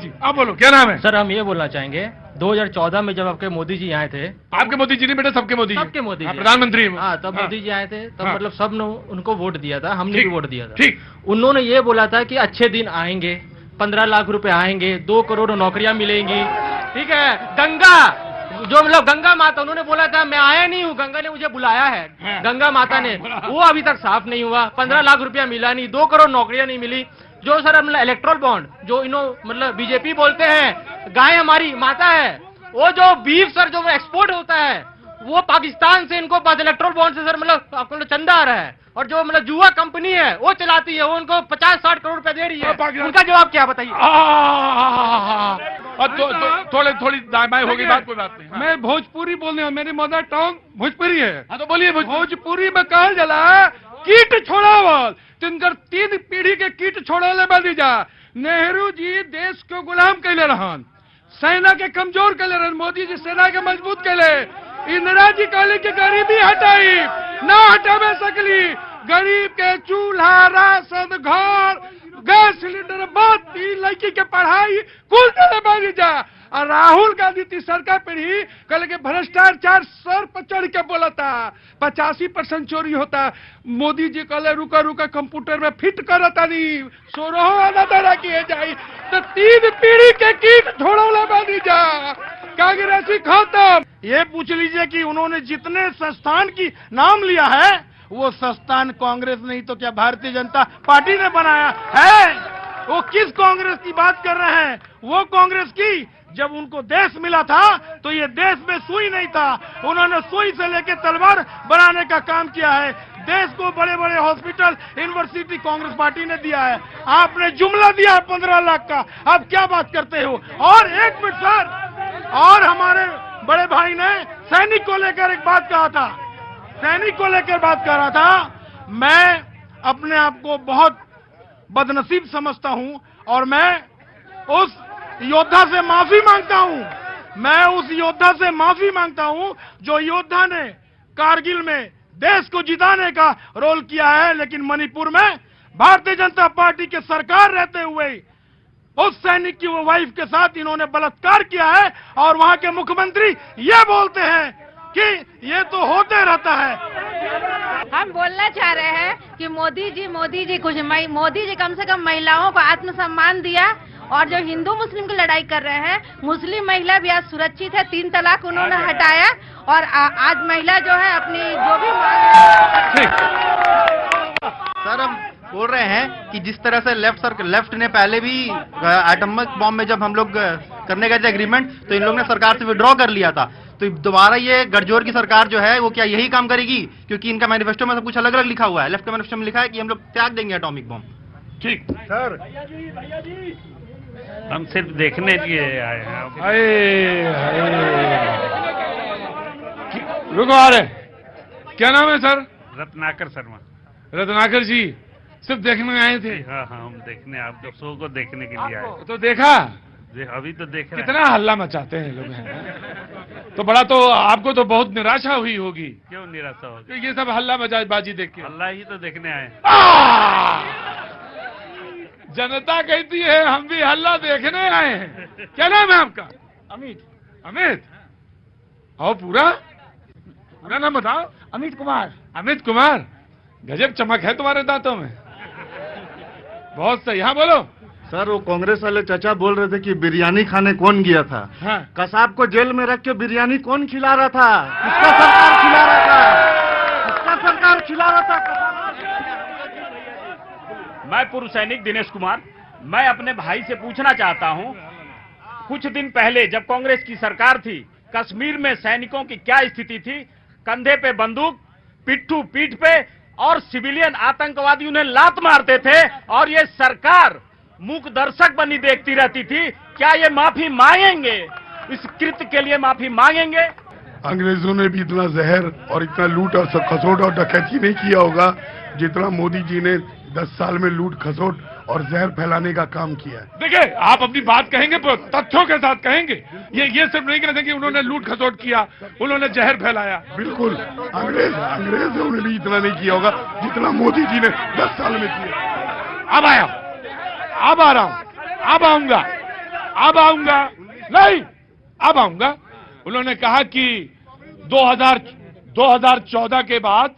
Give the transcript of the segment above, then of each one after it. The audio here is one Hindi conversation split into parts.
जी आप बोलो, क्या नाम है? सर हम ये बोलना चाहेंगे 2014 में जब आपके मोदी जी आए थे, आपके मोदी जी नहीं बेटा, सबके मोदी जी, सबके मोदी जी, प्रधानमंत्री। हाँ तब मोदी जी आए थे, तब हाँ। मतलब सब ने उनको वोट दिया था, हमने भी वोट दिया था। ठीक। उन्होंने ये बोला था कि अच्छे दिन आएंगे, 15 लाख रुपए आएंगे, 2 करोड़ नौकरियां मिलेंगी, ठीक है। गंगा जो मतलब गंगा माता, उन्होंने बोला था मैं आया नहीं हूँ, गंगा ने मुझे बुलाया है, हाँ। गंगा माता ने, वो अभी तक साफ नहीं हुआ। 15 लाख रुपया मिला नहीं, 2 करोड़ नौकरियां नहीं मिली। जो सर मतलब इलेक्ट्रल बॉन्ड जो मतलब बीजेपी बोलते हैं गाय हमारी माता है, वो जो बीफ सर जो एक्सपोर्ट होता है वो पाकिस्तान से इनको पास इलेक्ट्रल बॉन्ड से सर मतलब आपको चंदा आ रहा है, और जो मतलब जुआ कंपनी है वो चलाती है, वो उनको 50-60 करोड़ रुपए दे रही है। उनका जवाब क्या बताइए? थोड़ी दाएं हो गई बात, कोई बात नहीं। मैं भोजपुरी बोलने हूँ, मेरी मदर टंग भोजपुरी है। हाँ तो बोलिए। भोजपुरी में कहल जला कीट छोड़ावल, तिनकर 3 पीढ़ी के कीट छोड़ाले बदी जा। नेहरू जी देश को गुलाम कैले रहन, सेना के कमजोर कैले रहन, मोदी जी सेना के मजबूत कैले। इंदिरा जी कहले कि गरीबी हटाई, ना हटावे सकली। गरीब के चूल्हा, राशन, घर, गैस सिलेंडर, बत्ती, लड़की के पढ़ाई कुल चले बदी जा। और राहुल गांधी तीसर का पीढ़ी कल के भ्रष्टाचार सर पर चढ़ के बोला था, 85% चोरी होता। मोदी जी कहले रुका रुका कंप्यूटर में फिट करता नहीं, 16 आना दरा किए जाई। तो 3 पीढ़ी के कीट छोड़ोला बांधी जा, कांग्रेसी खत्म। ये पूछ लीजिए कि उन्होंने जितने संस्थान की नाम लिया है वो संस्थान कांग्रेस नहीं तो क्या भारतीय जनता पार्टी ने बनाया है? वो किस कांग्रेस की बात कर रहे हैं? वो कांग्रेस की जब उनको देश मिला था तो ये देश में सुई नहीं था, उन्होंने सुई से लेकर तलवार बनाने का काम किया है। देश को बड़े बड़े हॉस्पिटल, यूनिवर्सिटी कांग्रेस पार्टी ने दिया है। आपने जुमला दिया 15 लाख का, आप क्या बात करते हो? और 1 मिनट सर, और हमारे बड़े भाई ने सैनिक को लेकर एक बात कहा था, सैनिक को लेकर बात कर रहा था। मैं अपने आप को बहुत बदनसीब समझता हूं और मैं उस योद्धा से माफी मांगता हूं। मैं उस योद्धा से माफी मांगता हूं जो योद्धा ने कारगिल में देश को जिताने का रोल किया है, लेकिन मणिपुर में भारतीय जनता पार्टी के सरकार रहते हुए उस सैनिक की वो वाइफ के साथ इन्होंने बलात्कार किया है। और वहां के मुख्यमंत्री ये बोलते हैं कि ये तो होते रहता है। हम बोलना चाह रहे हैं कि मोदी जी मोदी जी कम से कम महिलाओं को आत्मसम्मान दिया, और जो हिंदू मुस्लिम की लड़ाई कर रहे हैं, मुस्लिम महिला भी आज सुरक्षित है। 3 तलाक उन्होंने हटाया, और आज महिला जो है अपनी जो भी सर हम बोल रहे हैं कि जिस तरह से लेफ्ट ने पहले भी एटॉमिक बॉम्ब में जब हम लोग करने गए थे एग्रीमेंट, तो इन लोगों ने सरकार से विड्रॉ कर लिया था। तो दोबारा ये गठजोड़ की सरकार जो है वो क्या यही काम करेगी? क्योंकि इनका मैनिफेस्टो में सब कुछ अलग अलग लिखा हुआ है। लेफ्ट का मैनिफेस्टो में लिखा है कि हम लोग त्याग देंगे एटॉमिक बॉम्ब। ठीक सर हम सिर्फ देखने के लिए आए हैं। रुको आ रहे, क्या नाम है सर? रत्नाकर शर्मा। रत्नाकर जी सिर्फ देखने आए थे? हाँ हाँ, हम देखने, आपके शो को देखने के लिए आए। तो देखा? अभी तो देख रहे हैं। कितना हल्ला मचाते हैं लोग हैं। तो बड़ा तो आपको तो बहुत निराशा हुई होगी। क्यों निराशा होगी? तो ये सब हल्ला मजाबाजी देख के। अल्लाह ही तो देखने आए। जनता कहती है हम भी हल्ला देखने आए हैं। क्या नाम है आपका? अमित। अमित? और पूरा नाम बताओ। अमित कुमार। अमित कुमार, गजब चमक है तुम्हारे दांतों में, बहुत सही। हाँ बोलो। सर वो कांग्रेस वाले चाचा बोल रहे थे कि बिरयानी खाने कौन गया था? हाँ। कसाब को जेल में रख के बिरयानी कौन खिला रहा था? किसका सरकार खिला रहा था? किसका सरकार खिला रहा था? मैं पूर्व सैनिक दिनेश कुमार, मैं अपने भाई से पूछना चाहता हूं, कुछ दिन पहले जब कांग्रेस की सरकार थी, कश्मीर में सैनिकों की क्या स्थिति थी? कंधे पे बंदूक, पिट्ठू पीठ पे, और सिविलियन आतंकवादी उन्हें लात मारते थे, और ये सरकार मूक दर्शक बनी देखती रहती थी। क्या ये माफी मांगेंगे? इस कृत्य के लिए माफी मांगेंगे? अंग्रेजों ने भी इतना जहर और इतना लूट और खसोट और डकैती नहीं किया होगा जितना मोदी जी ने 10 साल में लूट खसोट और जहर फैलाने का काम किया है। देखिए, आप अपनी बात कहेंगे तो तथ्यों के साथ कहेंगे। ये सिर्फ नहीं कहते कि उन्होंने लूट खसोट किया, उन्होंने जहर फैलाया। बिल्कुल, अंग्रेजों ने भी इतना नहीं किया होगा जितना मोदी जी ने 10 साल में किया। अब आया, अब आ रहा हूं, अब आऊंगा, अब आऊंगा, नहीं अब आऊंगा। उन्होंने कहा कि 2014 के बाद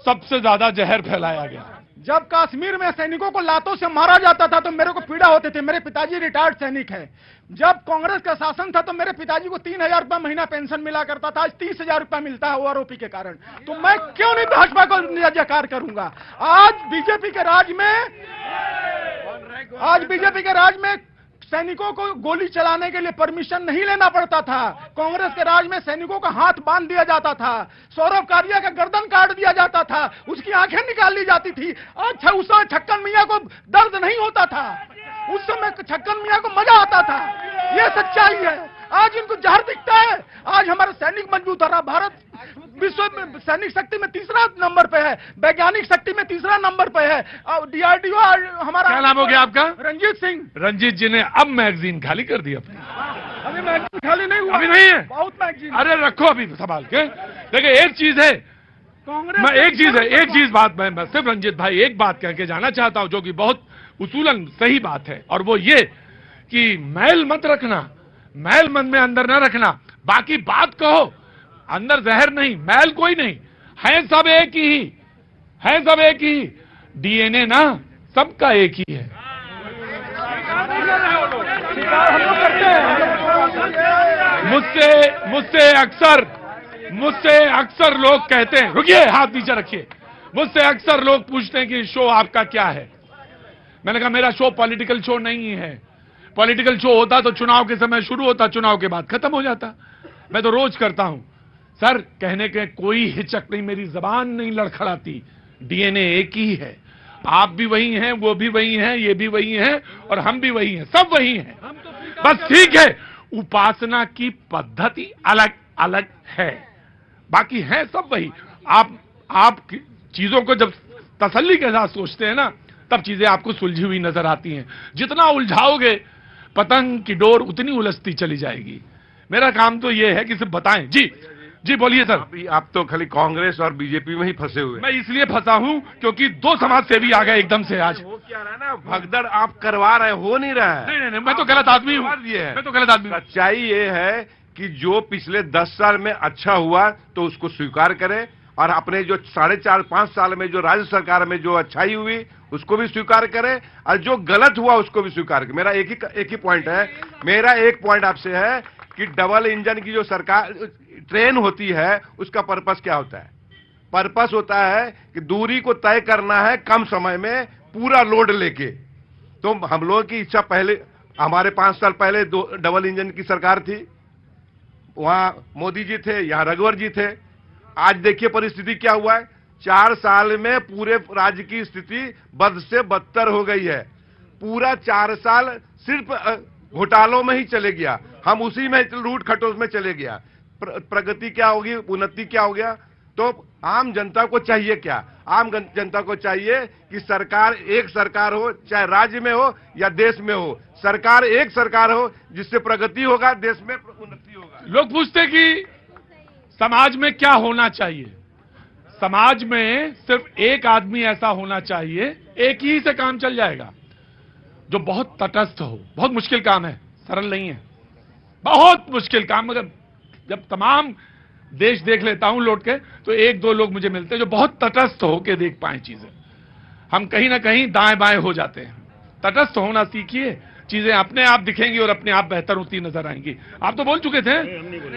सबसे ज्यादा जहर फैलाया गया। जब कश्मीर में सैनिकों को लातों से मारा जाता था तो मेरे को पीड़ा होती थी। मेरे पिताजी रिटायर्ड सैनिक है। जब कांग्रेस का शासन था तो मेरे पिताजी को 3,000 रुपया महीना पेंशन मिला करता था। आज 30,000 रुपया मिलता है ओआरओपी के कारण। तो मैं क्यों नहीं भाजपा को जयकार करूंगा? आज बीजेपी के राज में सैनिकों को गोली चलाने के लिए परमिशन नहीं लेना पड़ता था। कांग्रेस के राज में सैनिकों का हाथ बांध दिया जाता था, सौरभ कारिया का गर्दन काट दिया जाता था, उसकी आंखें निकाल ली जाती थी। अच्छा, उस समय छक्कन मियां को दर्द नहीं होता था, उस समय छक्कन मियां को मजा आता था। यह सच्चाई है। आज इनको जहर दिखता है। आज हमारा सैनिक मजबूत हो रहा। भारत विश्व में सैनिक शक्ति में तीसरा नंबर पे है, वैज्ञानिक शक्ति में तीसरा नंबर पे है। और DRDO हमारा, क्या नाम हो गया आपका? रंजीत सिंह। रंजीत जी ने अब मैगजीन खाली कर दी अपनी। अभी मैगजीन खाली नहीं हुआ, अभी नहीं है, बहुत मैगजीन। अरे रखो अभी संभाल के। देखिए एक चीज है, मैं एक चीज बात मैं सिर्फ रंजीत भाई एक बात कह के जाना चाहता हूं जो कि बहुत उसूलन सही बात है, और वो ये कि मैल मत रखना, मैल मन में अंदर न रखना। बाकी बात कहो, अंदर जहर नहीं, मैल कोई नहीं है, सब एक ही है, सब एक ही। DNA ना सबका एक ही है। मुझसे अक्सर लोग कहते हैं, रुकिए हाथ नीचे रखिए, मुझसे अक्सर लोग पूछते हैं कि शो आपका क्या है। मैंने कहा मेरा शो पॉलिटिकल शो नहीं है। पॉलिटिकल शो होता तो चुनाव के समय शुरू होता, चुनाव के बाद खत्म हो जाता। मैं तो रोज करता हूं सर, कहने के कोई हिचक नहीं, मेरी जबान नहीं लड़खड़ाती। DNA एक ही है, आप भी वही हैं, वो भी वही हैं, ये भी वही हैं, और हम भी वही हैं, सब वही हैं। बस ठीक है, उपासना की पद्धति अलग अलग है, बाकी है सब वही। आप चीजों को जब तसल्ली के साथ सोचते हैं ना, तब चीजें आपको सुलझी हुई नजर आती हैं। जितना उलझाओगे पतंग की डोर उतनी उलझती चली जाएगी। मेरा काम तो ये है कि सिर्फ बताएं। जी बोलिए सर। अभी आप तो खाली कांग्रेस और बीजेपी में ही फंसे हुए। मैं इसलिए फंसा हूं क्योंकि 2 समाज सेवी आ गए एकदम से आज। हो क्या रहा है ना, भगदड़ आप करवा रहे, हो नहीं रहा है। नहीं, मैं तो गलत आदमी हूं। मैं तो गलत आदमी हूं। सच्चाई ये है कि जो पिछले 10 साल में अच्छा हुआ तो उसको स्वीकार करें, और अपने जो 4.5-5 साल में जो राज्य सरकार में जो अच्छाई हुई उसको भी स्वीकार करें, और जो गलत हुआ उसको भी स्वीकार करें। मेरा एक ही पॉइंट है, मेरा एक पॉइंट आपसे है कि डबल इंजन की जो सरकार ट्रेन होती है उसका पर्पस क्या होता है? पर्पस होता है कि दूरी को तय करना है कम समय में पूरा लोड लेके। तो हम लोगों की इच्छा, पहले हमारे 5 साल पहले डबल इंजन की सरकार थी, वहां मोदी जी थे, यहां रघुवर जी थे। आज देखिए परिस्थिति क्या हुआ है, 4 साल में पूरे राज्य की स्थिति बद से बदतर हो गई है। पूरा 4 साल सिर्फ घोटालों में ही चले गया, हम उसी में लूट खटोस में चले गया। प्रगति क्या होगी, उन्नति क्या हो गया? तो आम जनता को चाहिए क्या? आम जनता को चाहिए कि सरकार एक सरकार हो, चाहे राज्य में हो या देश में हो, सरकार एक सरकार हो जिससे प्रगति होगा, देश में उन्नति होगा। लोग पूछते कि समाज में क्या होना चाहिए। समाज में सिर्फ एक आदमी ऐसा होना चाहिए, एक ही से काम चल जाएगा, जो बहुत तटस्थ हो। बहुत मुश्किल काम है, सरल नहीं है, बहुत मुश्किल काम। मगर जब तमाम देश देख लेता हूं लौट के, तो 1-2 लोग मुझे मिलते हैं जो बहुत तटस्थ हो के देख पाए चीजें। हम कहीं ना कहीं दाएं बाएं हो जाते हैं। तटस्थ होना सीखिए, चीजें अपने आप दिखेंगी और अपने आप बेहतर होती नजर आएंगी। आप तो बोल चुके थे,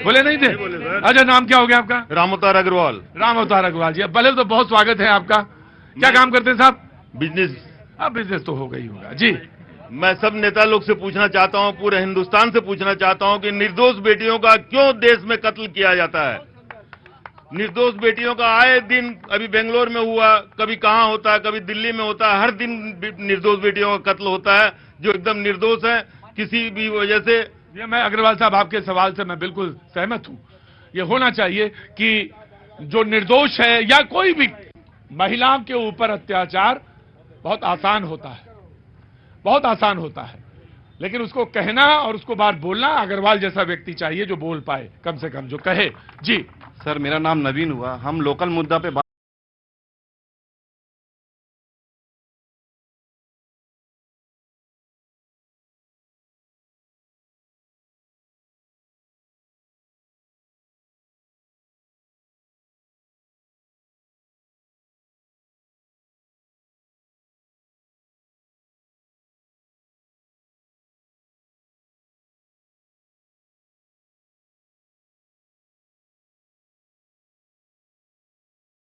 बोले नहीं थे? अच्छा, नाम क्या हो गया आपका? राम अवतार अग्रवाल। राम अवतार अग्रवाल जी, पहले तो बहुत स्वागत है आपका। क्या काम करते हैं साहब? बिजनेस। अब बिजनेस तो हो गई होगा जी। मैं सब नेता लोग से पूछना चाहता हूं, पूरे हिंदुस्तान से पूछना चाहता हूं कि निर्दोष बेटियों का क्यों देश में कत्ल किया जाता है? निर्दोष बेटियों का आए दिन, अभी बेंगलोर में हुआ, कभी कहां होता है, कभी दिल्ली में होता है, हर दिन निर्दोष बेटियों का कत्ल होता है जो एकदम निर्दोष है किसी भी वजह से। ये मैं अग्रवाल साहब आपके सवाल से मैं बिल्कुल सहमत हूं। ये होना चाहिए कि जो निर्दोष है या कोई भी महिलाओं के ऊपर अत्याचार बहुत आसान होता है, बहुत आसान होता है, लेकिन उसको कहना और उसको बात बोलना अग्रवाल जैसा व्यक्ति चाहिए जो बोल पाए, कम से कम जो कहे। जी सर, मेरा नाम नवीन हुआ। हम लोकल मुद्दा पे